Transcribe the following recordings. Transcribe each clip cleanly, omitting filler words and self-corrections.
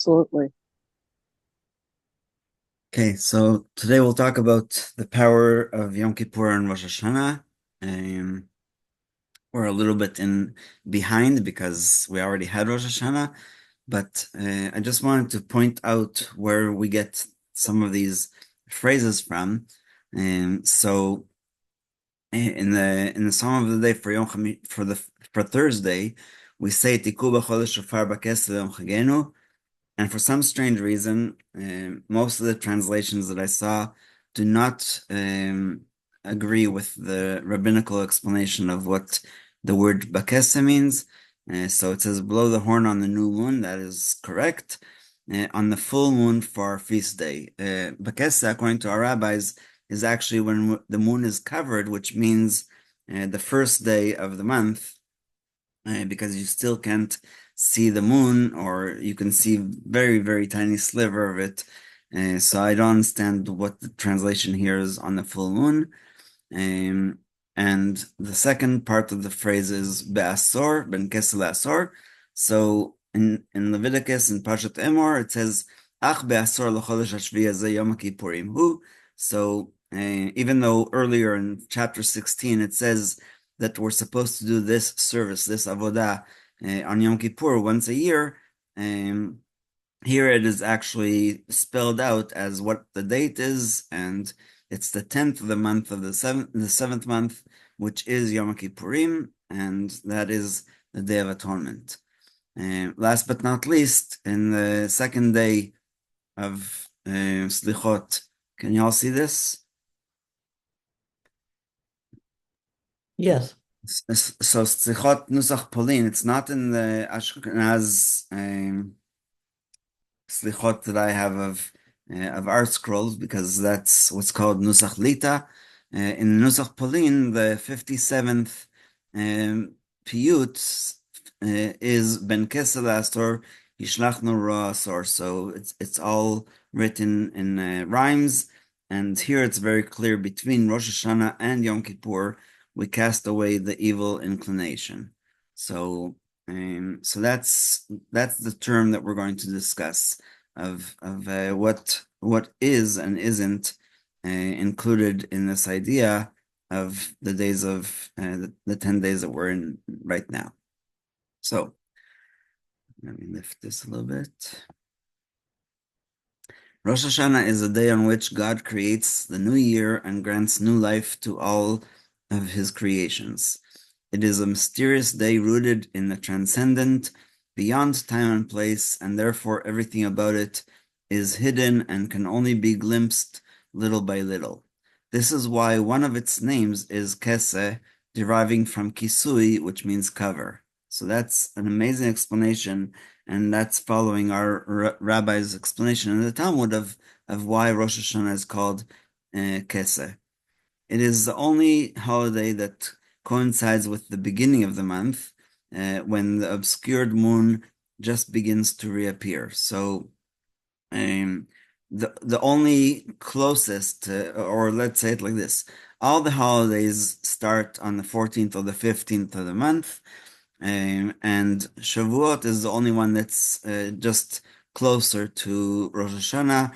Absolutely. Okay, so today we'll talk about the power of Yom Kippur and Rosh Hashanah. Um, we're a little bit in behind because we already had Rosh Hashanah, but I just wanted to point out where we get some of these phrases from. So in the Psalm of the day for for Thursday, we say Tiku b'chodesh shofar b'kesel yom chagenu. And for some strange reason, most of the translations that I saw do not agree with the rabbinical explanation of what the word bakese means. So it says, blow the horn on the new moon. That is correct. On the full moon for our feast day. Bakese, according to our rabbis, is actually when the moon is covered, which means the first day of the month, because you still can't see the moon, or you can see very, very tiny sliver of it. So I don't understand what the translation here is on the full moon. Um, and the second part of the phrase is be'asor, ben kesel asor. So in Leviticus, in Parshat Emor, it says, ach be'asor l'chodesh hashvi hazeh yom kippurim hu. So even though earlier in chapter 16 it says that we're supposed to do this service, this avodah, on Yom Kippur once a year, um, here it is actually spelled out as what the date is, and it's the 10th of the month of the seventh month, which is Yom Kippurim, and that is the Day of Atonement. Last but not least, in the second day of Slichot, can you all see this? Yes. So Slichot Nusach Polin, it's not in the Ashkenaz slichot that I have of art scrolls, because that's what's called Nusach Lita. In Nusach Polin, the 57th piyut is Ben Kesel Asor Yishlachnu Ra Asor. So it's all written in rhymes, and here it's very clear between Rosh Hashanah and Yom Kippur we cast away the evil inclination. So so that's the term that we're going to discuss of what is and isn't included in this idea of the days of the 10 days that we're in right now. So let me lift this a little bit. Rosh Hashanah is a day on which God creates the new year and grants new life to all of his creations. It is a mysterious day rooted in the transcendent, beyond time and place, and therefore everything about it is hidden and can only be glimpsed little by little. This is why one of its names is Kese, deriving from Kisui, which means cover. So that's an amazing explanation, and that's following our rabbi's explanation in the Talmud of why Rosh Hashanah is called Keseh. It is the only holiday that coincides with the beginning of the month, when the obscured moon just begins to reappear. So um, the only closest, or let's say it like this, all the holidays start on the 14th or the 15th of the month, and Shavuot is the only one that's just closer to Rosh Hashanah.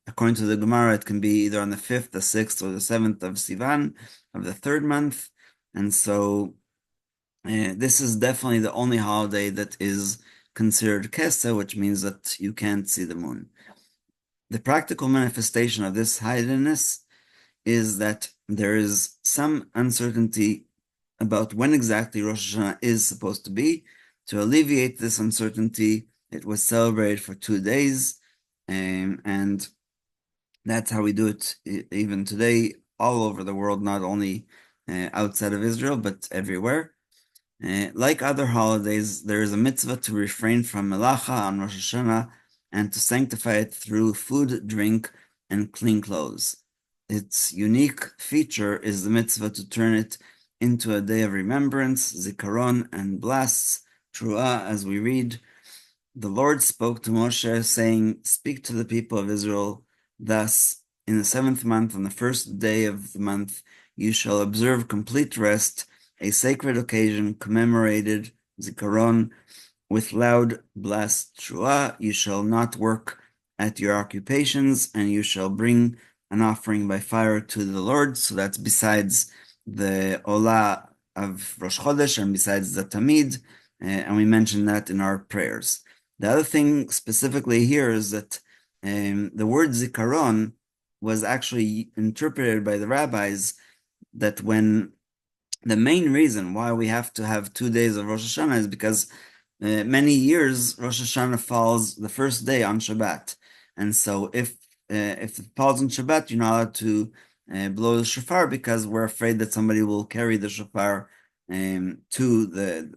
According to the Gemara, it can be either on the 5th, the 6th, or the 7th of Sivan, of the third month. And so this is definitely the only holiday that is considered Kesa, which means that you can't see the moon. The practical manifestation of this hiddenness is that there is some uncertainty about when exactly Rosh Hashanah is supposed to be. To alleviate this uncertainty, it was celebrated for 2 days, and that's how we do it even today, all over the world, not only outside of Israel, but everywhere. Like other holidays, there is a mitzvah to refrain from melacha on Rosh Hashanah and to sanctify it through food, drink, and clean clothes. Its unique feature is the mitzvah to turn it into a day of remembrance, zikaron, and blasts, truah, as we read. The Lord spoke to Moshe, saying, speak to the people of Israel thus, in the seventh month, on the first day of the month, you shall observe complete rest, a sacred occasion commemorated, zikaron, with loud blast trua. You shall not work at your occupations, and you shall bring an offering by fire to the Lord. So that's besides the Olah of Rosh Chodesh and besides the Tamid, and we mentioned that in our prayers. The other thing specifically here is that the word zikaron was actually interpreted by the rabbis that when the main reason why we have to have 2 days of Rosh Hashanah is because many years Rosh Hashanah falls the first day on Shabbat, and so if it falls on Shabbat, you're not allowed to blow the shofar because we're afraid that somebody will carry the shofar to the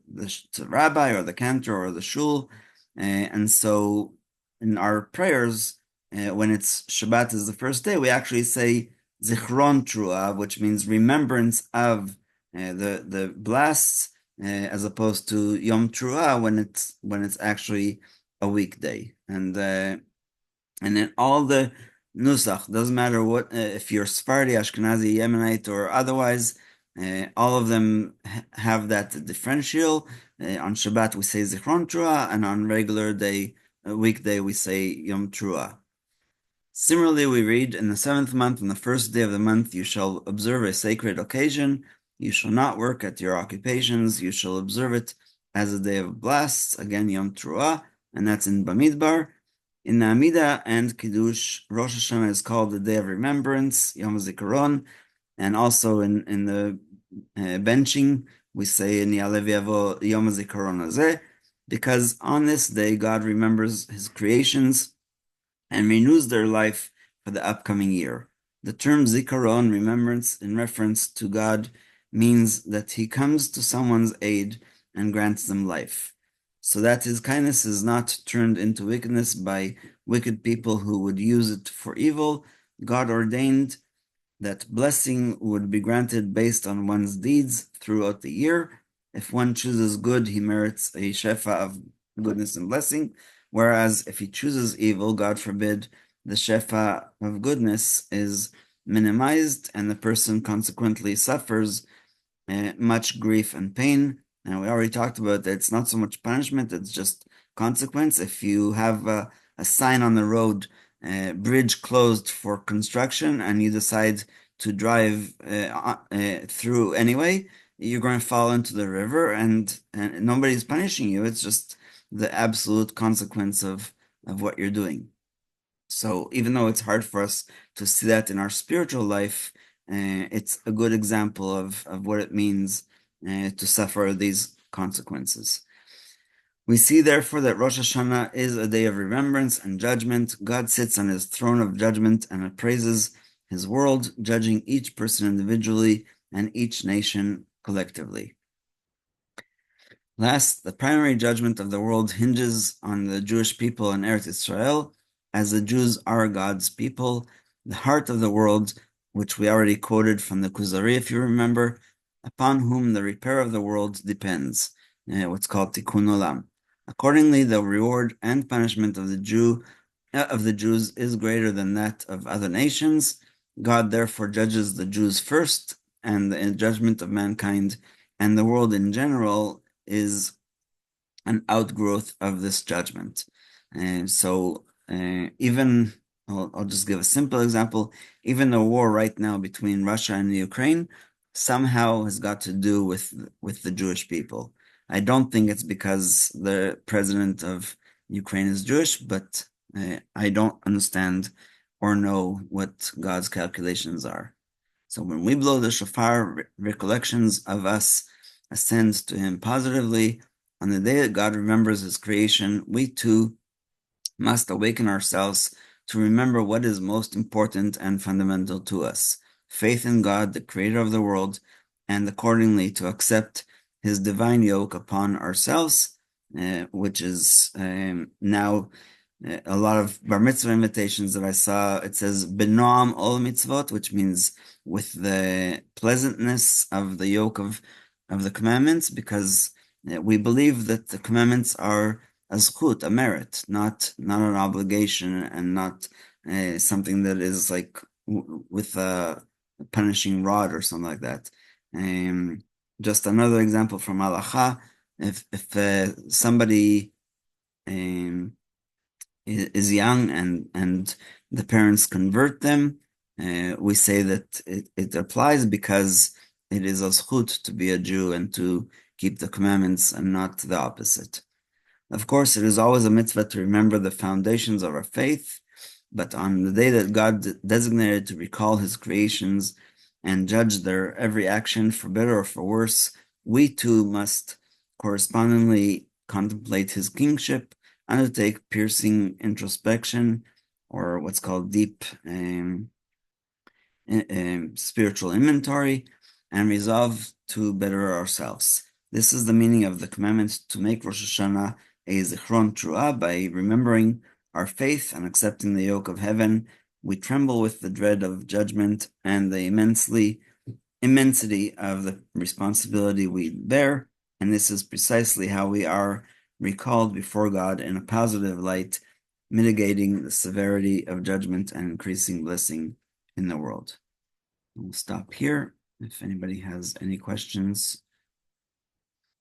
rabbi or the cantor or the shul, and so in our prayers, when it's Shabbat is the first day, we actually say Zichron Trua, which means remembrance of the blasts, as opposed to Yom Trua when it's actually a weekday. And then all the nusach, doesn't matter what, if you're Sephardi, Ashkenazi, Yemenite, or otherwise, all of them have that differential. On Shabbat we say Zichron Trua, and on regular day, weekday we say Yom Trua. Similarly, we read, in the 7th month, on the first day of the month, you shall observe a sacred occasion. You shall not work at your occupations. You shall observe it as a day of blasts, again, Yom Teruah, and that's in Bamidbar. In the Amida and Kiddush, Rosh Hashanah is called the Day of Remembrance, Yom Zikaron, and also in the benching, we say in Ya'aleh V'yavo Yom Zikaron Hazeh, because on this day, God remembers His creations and renews their life for the upcoming year. The term zikaron, remembrance, in reference to God, means that He comes to someone's aid and grants them life, so that His kindness is not turned into wickedness by wicked people who would use it for evil. God ordained that blessing would be granted based on one's deeds throughout the year. If one chooses good, he merits a shefa of goodness and blessing, whereas if he chooses evil, God forbid, the shefa of goodness is minimized and the person consequently suffers much grief and pain. And we already talked about that it's not so much punishment, it's just consequence. If you have a sign on the road, bridge closed for construction, and you decide to drive through anyway, you're going to fall into the river, and nobody's punishing you. It's just the absolute consequence of what you're doing. So even though it's hard for us to see that in our spiritual life, it's a good example of what it means to suffer these consequences. We see therefore that Rosh Hashanah is a day of remembrance and judgment. God sits on His throne of judgment and appraises His world, judging each person individually and each nation collectively. Last, the primary judgment of the world hinges on the Jewish people in Eretz Israel, as the Jews are God's people, the heart of the world, which we already quoted from the Kuzari, if you remember, upon whom the repair of the world depends, what's called Tikkun Olam. Accordingly, the reward and punishment of the Jews is greater than that of other nations. God therefore judges the Jews first, and the judgment of mankind and the world in general is an outgrowth of this judgment. And so even, I'll just give a simple example, even the war right now between Russia and Ukraine somehow has got to do with the Jewish people. I don't think it's because the president of Ukraine is Jewish, but I don't understand or know what God's calculations are. So when we blow the shofar, recollections of us ascend to Him positively. On the day that God remembers His creation, we too must awaken ourselves to remember what is most important and fundamental to us: faith in God, the creator of the world, and accordingly to accept His divine yoke upon ourselves, which is now a lot of bar mitzvah invitations that I saw. It says benoam ol mitzvot, which means with the pleasantness of the yoke of the commandments, because we believe that the commandments are a zchut, a merit, not an obligation, and not something that is like with a punishing rod or something like that. Just another example from Halacha. If somebody um, is young and the parents convert them, we say that it applies because it is a zchut to be a Jew and to keep the commandments and not the opposite. Of course, it is always a mitzvah to remember the foundations of our faith, but on the day that God designated to recall his creations and judge their every action for better or for worse, we too must correspondingly contemplate his kingship, undertake piercing introspection, or what's called deep spiritual inventory, and resolve to better ourselves. This is the meaning of the commandment to make Rosh Hashanah a zichron truah. By remembering our faith and accepting the yoke of heaven, we tremble with the dread of judgment and the immensity of the responsibility we bear, and this is precisely how we are recalled before God in a positive light, mitigating the severity of judgment and increasing blessing in the world. We'll stop here. If anybody has any questions,